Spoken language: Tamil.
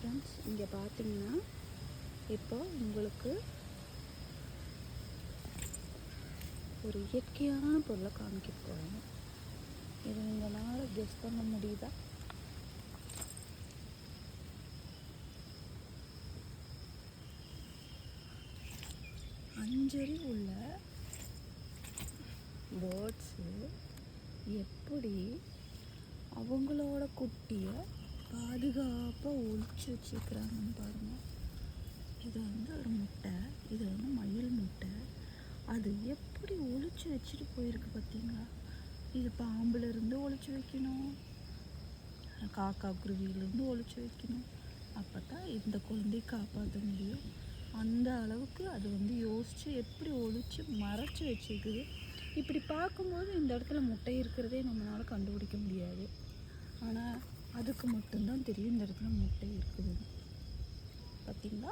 ஃப்ரெண்ட்ஸ், இங்கே பார்த்தீங்கன்னா இப்போ உங்களுக்கு ஒரு இயற்கையான பொருளை காமிக்க போகிறோம். இது உங்களால் கெஸ் பண்ண முடியுதா? அஞ்சறி உள்ள பேர்ட்ஸு எப்படி அவங்களோட குட்டியை பாதுகாப்பாக ஒழிச்சு வச்சுக்கிறாங்கன்னு பாருங்கள். இது வந்து ஒரு முட்டை, இது வந்து மயில் முட்டை. அது எப்படி ஒழிச்சு வச்சுட்டு போயிருக்கு பார்த்தீங்களா? இது பாம்புலேருந்து ஒழிச்சு வைக்கணும், காக்கா குருவியிலேருந்து ஒழிச்சு வைக்கணும். அப்போ தான் இந்த குழந்தையை காப்பாற்ற முடியும். அந்த அளவுக்கு அது வந்து யோசித்து எப்படி ஒழிச்சு மறைச்சி வச்சுருக்குது. இப்படி பார்க்கும்போது இந்த இடத்துல முட்டை இருக்கிறதே நம்மளால் கண்டுபிடிக்க முடியாது. ஆனால் அதுக்கு மட்டும்தான் தெரியும் இந்த இடத்துல முட்டை இருக்குது. பார்த்திங்களா?